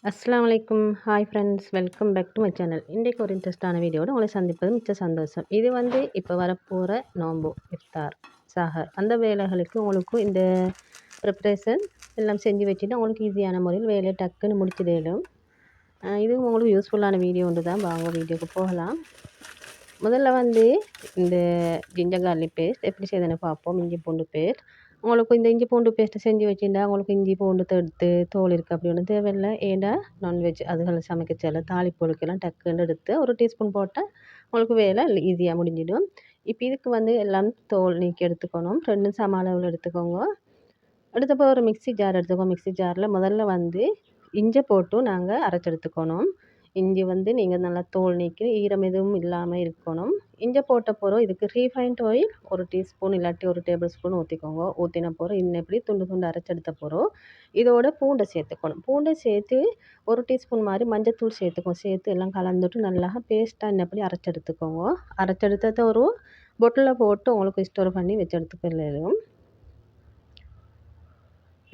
அஸ்ஸலாமு அலைக்கும். Hi friends, welcome back to my channel. இன்றைக்கு ஒரு இன்ட்ரெஸ்டான வீடியோட உங்களை சந்திப்பது மிச்ச சந்தோஷம். இது இப்போ வரப்போகிற நோன்பு, இஃப்தார், சஹர் அந்த வேலைகளுக்கு உங்களுக்கும் இந்த ப்ரிப்ரேஷன் எல்லாம் செஞ்சு வச்சுட்டு உங்களுக்கு ஈஸியான முறையில் வேலையை டக்குன்னு முடிச்சிடலும். இது உங்களுக்கு யூஸ்ஃபுல்லான வீடியோ ஒன்று தான். வாங்க வீடியோக்கு போகலாம். முதல்ல இந்த ஜிஞ்சர் கார்லிக் பேஸ்ட் எப்படி செய்யுதுன்னு பார்ப்போம். இஞ்சி பூண்டு பேஸ்ட் உங்களுக்கு இந்த இஞ்சி பூண்டு பேஸ்ட்டு செஞ்சு வச்சுருந்தா உங்களுக்கு இஞ்சி பூண்டு எடுத்து தோல் இருக்குது அப்படி ஒன்றும் தேவையில்லை. ஏன்னா நான்வெஜ் அதுகளை சமைக்கச்சல தாளிப்பொருட்கெல்லாம் டக்குன்னு எடுத்து ஒரு டீஸ்பூன் போட்டால் உங்களுக்கு வேலை ஈஸியாக முடிஞ்சிடும். இப்போ இதுக்கு எல்லாம் தோல் நீக்கி எடுத்துக்கணும். 2 சம அளவில் எடுத்துக்கோங்க. அடுத்தப்போ ஒரு மிக்ஸி ஜார் எடுத்துக்கோங்க. மிக்ஸி ஜாரில் முதல்ல இஞ்சி போட்டு நாங்கள் அரைச்சி எடுத்துக்கணும். இஞ்சி நீங்கள் நல்லா தோல் நீக்கி ஈரம் எதுவும் இல்லாமல் இருக்கணும். இஞ்சி போட்ட பிறகு இதுக்கு ரீஃபைண்ட் ஆயில் ஒரு டீஸ்பூன் இல்லாட்டி ஒரு டேபிள் ஸ்பூன் ஊற்றிக்கோங்க. ஊற்றின பிறகு இப்படி துண்டு துண்டு அரைச்செடுத்த பிறகு இதோட பூண்டை சேர்த்துக்கணும். பூண்டை சேர்த்து ஒரு டீஸ்பூன் மாதிரி மஞ்சத்தூள் சேர்த்து எல்லாம் கலந்துட்டு நல்லா பேஸ்ட்டாக இப்படி அரைச்செடுத்துக்கோங்க. அரைச்செடுத்ததை ஒரு பொட்டில் போட்டு உங்களுக்கு ஸ்டோர் பண்ணி வச்சு எடுத்துக்கலாம்.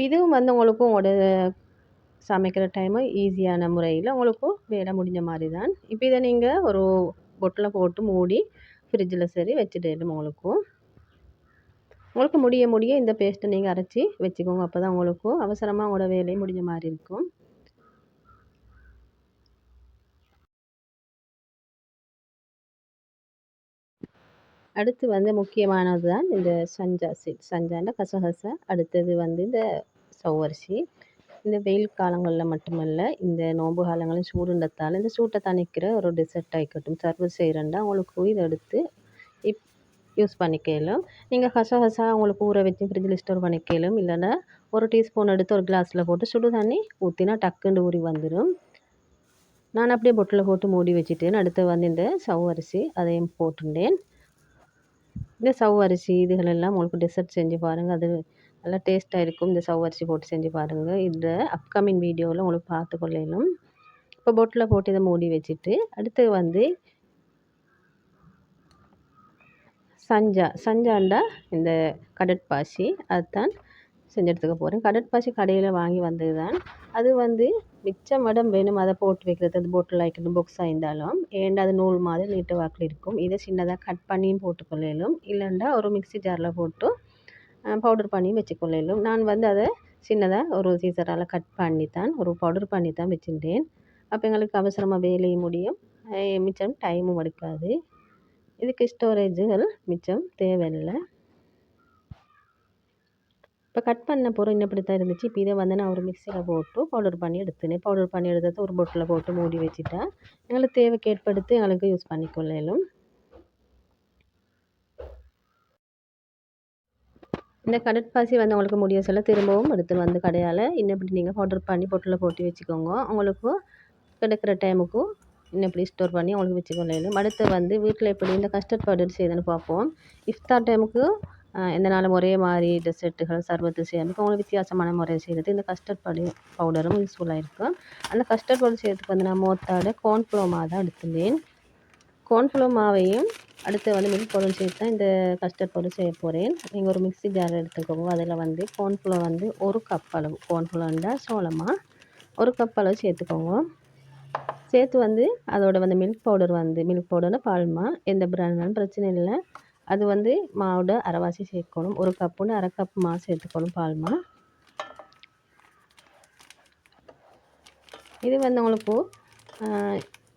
இதுவும் உங்களுக்கு உங்களோட சமைக்கிற டைமு ஈஸியான முறையில் உங்களுக்கும் வேலை முடிஞ்ச மாதிரி தான். இப்போ இதை நீங்கள் ஒரு பொட்டில் போட்டு மூடி ஃப்ரிட்ஜில் சரி வச்சுட்டு உங்களுக்கு முடிய இந்த பேஸ்ட்டை நீங்கள் அரைச்சி வச்சுக்கோங்க. அப்போ தான் உங்களுக்கும் அவசரமாக உங்களோட வேலையை முடிஞ்ச மாதிரி இருக்கும். அடுத்து முக்கியமானது தான் இந்த சஞ்சாண்ட கசகசா. அடுத்தது இந்த சவ்வரிசி. இந்த வெயில் காலங்களில் மட்டுமல்ல, இந்த நோன்பு காலங்களில் சூடுன்றதால் இந்த சூட்டை தணிக்கிற ஒரு டெசர்ட் ஆகிக்கட்டும் சர்வ் செய்கிறேன்டா உங்களுக்கு இதை எடுத்து யூஸ் பண்ணிக்கலாம். நீங்கள் கசகசா உங்களுக்கு ஊற வச்சு ஃப்ரிட்ஜில் ஸ்டோர் பண்ணிக்கலாம். இல்லைன்னா ஒரு டீஸ்பூன் எடுத்து ஒரு கிளாஸில் போட்டு சுடு தண்ணி ஊற்றினா டக்குண்டு ஊறி வந்துடும். நான் அப்படியே பொட்டில் போட்டு மூடி வச்சுட்டேன். அடுத்து இந்த சவ்வரிசி அதையும் போட்டுட்டேன். இந்த சவ்வரிசி இதுகளெல்லாம் உங்களுக்கு டெசர்ட் செஞ்சு பாருங்கள். அது நல்லா டேஸ்ட்டாக இருக்கும். இந்த சவ்வரிசி போட்டு செஞ்சு பாருங்கள். இந்த அப்கமிங் வீடியோவில் உங்களுக்கு பார்த்து கொள்ளணும். இப்போ பொட்டில் போட்டு இதை மூடி வச்சுட்டு அடுத்து சஞ்சாண்டா இந்த கடற்பாசி அதுதான் செஞ்சு எடுத்துக்க போகிறேன். கடற்பாசி கடையில் வாங்கி வந்தது தான். அது மிச்சம் மடம் வேணும் அதை போட்டு வைக்கிறது. அது பொட்டில் வைக்கணும் பாக்ஸாக இருந்தாலும் ஏன்னா அது நூல் மாதிரி நீட்டு வாக்கில் இருக்கும். இதை சின்னதாக கட் பண்ணியும் போட்டுக்கொள்ளலும். இல்லைன்னா ஒரு மிக்ஸி ஜாரில் போட்டு பவுடர் பண்ணி வச்சுக்கொள்ளலும். நான் அதை சின்னதாக ஒரு சீசரால் கட் பண்ணி தான் ஒரு பவுடர் பண்ணி தான் வச்சுட்டேன். அப்போ எங்களுக்கு அவசரமாக வேலையும் முடியும், மிச்சம் டைமும் எடுக்காது. இதுக்கு ஸ்டோரேஜுகள் மிச்சம் தேவையில்லை. இப்போ கட் பண்ண பொருள் இப்படி தான் இருந்துச்சு. இப்போ இதை நான் ஒரு மிக்ஸியில் போட்டு பவுடர் பண்ணி எடுத்துனேன். பவுடர் பண்ணி எடுத்ததை ஒரு பொட்டில் போட்டு மூடி வச்சுட்டா எங்களுக்கு தேவைக்கு ஏற்படுத்தி எங்களுக்கு யூஸ் பண்ணிக்கொள்ளலும். இந்த கடற்பாசி உங்களுக்கு முடிய சொல்ல திரும்பவும் எடுத்துன்னு கடையால் இப்படி நீங்கள் பவுடர் பண்ணி பொட்டில் போட்டு வச்சுக்கோங்க. உங்களுக்கு கிடைக்கிற டைமுக்கும் இப்படி ஸ்டோர் பண்ணி உங்களுக்கு வச்சுக்கொள்ளலும். அடுத்து வீட்டில் எப்படி இந்த கஸ்டர்ட் பவுடர் செய்யுதுன்னு பார்ப்போம். இஃப்தார் டைமுக்கு எந்த நாளும் ஒரே மாதிரி டெசர்ட்டுகள் சர்பத்து செய்யறதுக்கு உங்களுக்கு வித்தியாசமான முறையை செய்கிறது இந்த கஸ்டர்ட் பவுடரும் யூஸ்ஃபுல்லாக இருக்கும். அந்த கஸ்டர்ட் பவுடர் செய்யறதுக்கு நான் மோத்தாட கார்ன்ஃப்ளவர் மாவு தான் எடுத்துட்டேன். கார்ன்ஃப்ளவர் மாவையும் அடுத்து மில்க் பவுடர் சேர்த்து தான் இந்த கஸ்டர்ட் பவுடர் செய்ய போகிறேன். நீங்கள் ஒரு மிக்ஸி ஜார் எடுத்துக்கோங்க. அதில் கார்ன்ஃப்ளவர் ஒரு கப் அளவு கார்ன்ஃப்ளவர்ண்டா சோளமாக ஒரு கப் அளவு சேர்த்துக்கோங்க. சேர்த்து அதோட மில்க் பவுடர்னா பால்மா எந்த பிராண்டாலும் பிரச்சனை இல்லை. அது மாவோட அரைவாசி சேர்க்கணும். ஒரு கப்புன்னு அரை கப் மாவு சேர்த்துக்கணும் பால்மா. இது உங்களுக்கு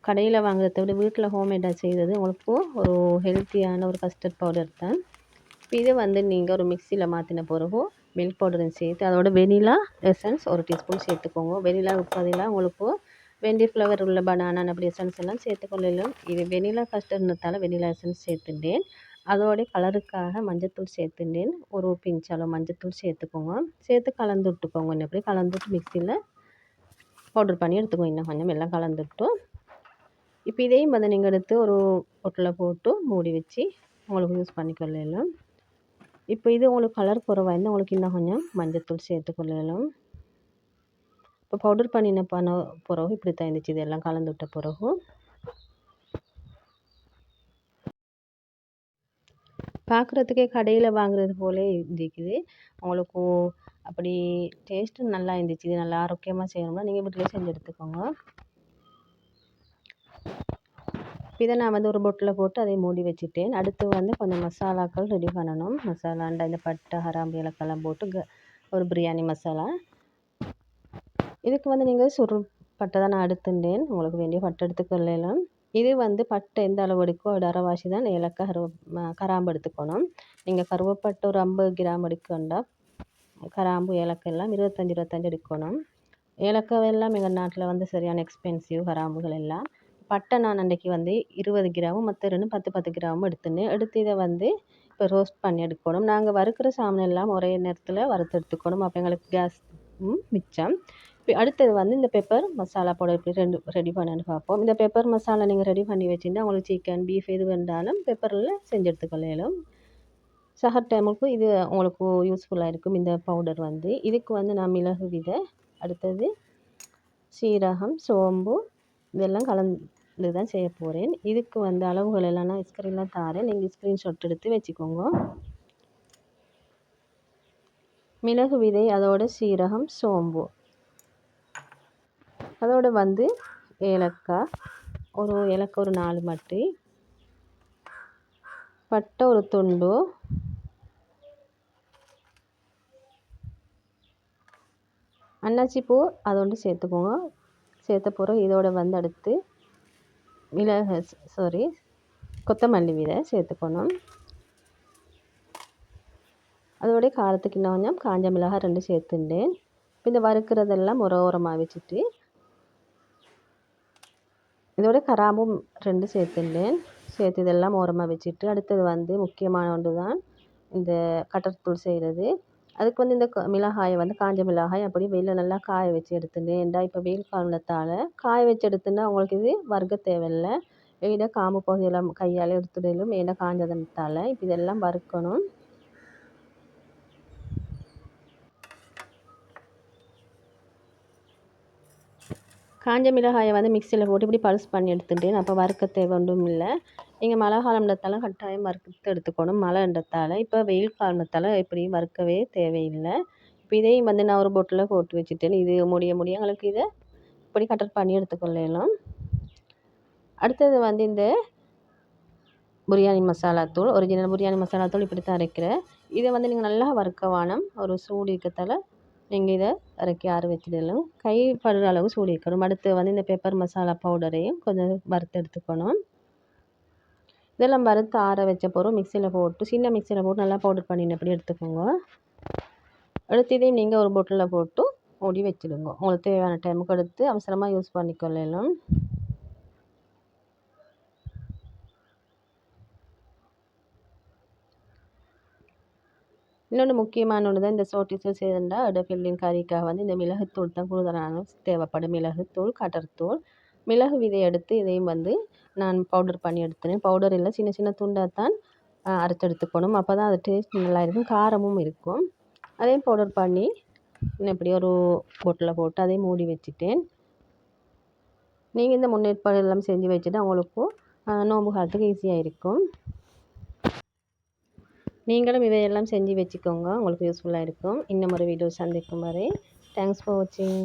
கடையில் வாங்குறத விட வீட்டில் ஹோம்மேடாக செய்கிறது உங்களுக்கு ஒரு ஹெல்த்தியான ஒரு கஸ்டர்ட் பவுடர் தான். இது நீங்கள் ஒரு மிக்சியில் மாற்றின பிறகு மில்க் பவுடரையும் சேர்த்து அதோட வெனிலா எசன்ஸ் ஒரு டீஸ்பூன் சேர்த்துக்கோங்க. வெனிலாவுக்கு பதிலாக உங்களுக்கு வெண்டி ஃப்ளவர் உள்ள பனானா அப்படி எசன்ஸ் எல்லாம் சேர்த்துக்கொள்ளலாம். இது வெனிலா கஸ்டர்ட்னால வெனிலா எசன்ஸ் சேர்த்துட்டேன். அதோடைய கலருக்காக மஞ்சத்தூள் சேர்த்துட்டேன். ஒரு பிஞ்ச் அளவு மஞ்சத்தூள் சேர்த்துக்கோங்க. சேர்த்து கலந்து விட்டுக்கோங்க. இப்படி கலந்துட்டு மிக்சியில் பவுடர் பண்ணி எடுத்துக்கோங்க. இன்னும் கொஞ்சம் எல்லாம் கலந்துவிட்டு இப்போ இதையும் நீங்கள் எடுத்து ஒரு பொட்டில் போட்டு மூடி வச்சு உங்களுக்கு யூஸ் பண்ணிக்கொள்ளலாம். இப்போ இது உங்களுக்கு கலர் குறைவாக இருந்தால் உங்களுக்கு இன்னும் கொஞ்சம் மஞ்சத்தூள் சேர்த்துக்கொள்ளலாம். இப்போ பவுடர் பண்ணின பிறகு இப்படி தான் இருந்துச்சு. இதெல்லாம் கலந்து விட்ட பிறகு பார்க்குறதுக்கே கடையில் வாங்குறது போல இருக்குது. உங்களுக்கு அப்படி டேஸ்ட்டும் நல்லா இருந்துச்சு. இது நல்லா ஆரோக்கியமாக செய்யணும்னா நீங்கள் வீட்டிலே செஞ்சு எடுத்துக்கோங்க. இதை நான் வந்து ஒரு பொட்டில் போட்டு அதை மூடி வச்சுட்டேன். அடுத்து வந்து கொஞ்சம் மசாலாக்கள் ரெடி பண்ணணும். மசாலாண்டா இந்த பட்டை, கிராம்பு, ஏலக்காய்லாம் போட்டு ஒரு பிரியாணி மசாலா. இதுக்கு வந்து நீங்கள் சுரு பட்டை தான் நான் எடுத்துட்டேன். உங்களுக்கு வேண்டிய பட்டை எடுத்துக்கொள்ளலாம். இது வந்து பட்டை எந்த அளவு எடுக்கோ அது அரைவாசி தான் ஏலக்காய் கிராம்பு எடுத்துக்கணும். நீங்கள் கருவேப்பட்டை ஒரு 50 கிராம் எடுக்கண்டா, கிராம்பு ஏலக்காய் எல்லாம் 25 எடுக்கணும். ஏலக்காய் எல்லாம் எங்கள் நாட்டில் வந்து சரியான எக்ஸ்பென்சிவ், கிராம்புகள் எல்லாம். பட்டை நான் அன்றைக்கி வந்து 20 கிராமும் மற்ற 10 கிராமும் எடுத்து இதை வந்து இப்போ ரோஸ்ட் பண்ணி எடுக்கணும். நாங்கள் வறுக்கிற சாமான் எல்லாம் ஒரே நேரத்தில் வறுத்து எடுத்துக்கணும். அப்போ எங்களுக்கு கேஸ் மிச்சம். இப்போ அடுத்தது வந்து இந்த பெப்பர் மசாலா பவுடர் எப்படி ரெடி பண்ணணுன்னு பார்ப்போம். இந்த பெப்பர் மசாலா நீங்கள் ரெடி பண்ணி வச்சுருந்தா உங்களுக்கு சிக்கன், பீஃப் எது வேண்டாலும் பெப்பரில் செஞ்சு எடுத்துக்கொள்ளலாம். சஹர் டைமுக்கு இது உங்களுக்கு யூஸ்ஃபுல்லாக இருக்கும். இந்த பவுடர் வந்து இதுக்கு வந்து நான் மிளகு விதை, அடுத்தது சீரகம், சோம்பு இதெல்லாம் கலந்து தான் செய்ய போகிறேன். இதுக்கு வந்து அளவுகள் எல்லாம் நான் ஸ்க்ரீனில் தாரேன். நீங்கள் ஸ்க்ரீன்ஷாட் எடுத்து வச்சுக்கோங்க. மிளகு விதை, அதோட சீரகம், சோம்பு, அதோடு வந்து ஏலக்காய் ஒரு 4 மட்டி, பட்டை ஒரு துண்டு, அன்னாச்சி பூ அதோண்டு சேர்த்துக்கோங்க. சேர்த்த பிறகு இதோட வந்து அடுத்து கொத்தமல்லி விதை சேர்த்துக்கணும். அதோட காரத்துக்கு இன்னும் கொஞ்சம் காஞ்ச மிளகாய் 2 சேர்த்துட்டேன். இந்த வறுக்கிறதெல்லாம் ஓரமாக வச்சுட்டு இதோட கிராம்பும் 2 சேர்த்துட்டேன். சேர்த்து இதெல்லாம் ஓரமாக வச்சுட்டு அடுத்தது வந்து முக்கியமான ஒன்று தான் இந்த கட்டர்த்தூள் செய்கிறது. அதுக்கு வந்து இந்த மிளகாயை வந்து காஞ்ச மிளகாய் அப்படி வெயிலில் நல்லா காய வச்சு எடுத்துட்டேன். ஏன்டா இப்போ வெயில் காலத்தால் காய வச்சு எடுத்துன்னா உங்களுக்கு இது வறுக்க தேவையில்லை. இதை காம்பு பகுதியெல்லாம் கையால் எடுத்துடலும். ஏன்னா காஞ்சதனத்தால் இப்போ இதெல்லாம் வறுக்கணும். காஞ்ச மிளகாயை வந்து மிக்சியில் போட்டு இப்படி பல்ஸ் பண்ணி எடுத்துட்டேன். அப்போ வறுக்க தேவை ஒன்றும் இல்லை. நீங்கள் மழை காலம்ன்றதால கட்டாயம் வறுத்து எடுத்துக்கணும். மழைன்றதால இப்போ வெயில் காலத்தால் இப்படி வறுக்கவே தேவையில்லை. இப்போ இதையும் வந்து நான் ஒரு பொட்டில் போட்டு வச்சுட்டேன். இது முடிய எங்களுக்கு இதை இப்படி கட்டர் பண்ணி எடுத்துக்கொள்ளலாம். அடுத்தது வந்து இந்த பிரியாணி மசாலா தூள், ஒரிஜினல் பிரியாணி மசாலா தூள் இப்படி தான் அரைக்கிறேன். இதை வந்து நீங்கள் நல்லா வறுக்க வேணும். ஒரு சூடு இருக்கத்தால் நீங்கள் இதை இறக்கி ஆற வச்சிடலாம். கை படுற அளவு சூடு இருக்கணும். அடுத்து வந்து இந்த பெப்பர் மசாலா பவுடரையும் கொஞ்சம் வறுத்து எடுத்துக்கணும். இதெல்லாம் வறுத்து ஆற வச்ச பிறகு மிக்சியில் போட்டு சின்ன மிக்சியில் போட்டு நல்லா பவுடர் பண்ணினபடி எடுத்துக்கோங்க. அடுத்து இதையும் நீங்கள் ஒரு பொட்டில் போட்டு மூடி வச்சுடுங்க. உங்களுக்கு தேவையான டைமுக்கு எடுத்து அவசரமாக யூஸ் பண்ணிக்கொள்ளலாம். இன்னொன்று முக்கியமான ஒன்று தான் இந்த சோட்டிஸும் செய்தா ஃபில்லிங் கறிக்காக வந்து இந்த மிளகுத்தூள் தான் கூடுதலான தேவைப்படும். மிளகுத்தூள், கட்டர்த்தூள், மிளகு விதை எடுத்து இதையும் வந்து நான் பவுடர் பண்ணி எடுத்துனேன். பவுடர் இல்லை, சின்ன சின்ன துண்டாக தான் அரைச்சி எடுத்துக்கணும். அப்போ தான் அது டேஸ்ட் நல்லா இருக்கும், காரமும் இருக்கும். அதையும் பவுடர் பண்ணி இப்படி ஒரு பொட்டில் போட்டு அதையும் மூடி வச்சுட்டேன். நீங்கள் இந்த முன்னேற்பாடு எல்லாம் செஞ்சு வச்சுட்டு அவங்களுக்கும் நோன்பு காலத்துக்கு ஈஸியாக இருக்கும். நீங்களும் இவையெல்லாம் செஞ்சு வச்சுக்கோங்க. உங்களுக்கு யூஸ்ஃபுல்லாக இருக்கும். இன்னும் ஒரு வீடியோ சந்திக்கும் வரை தேங்க்ஸ் ஃபார் வாட்சிங்.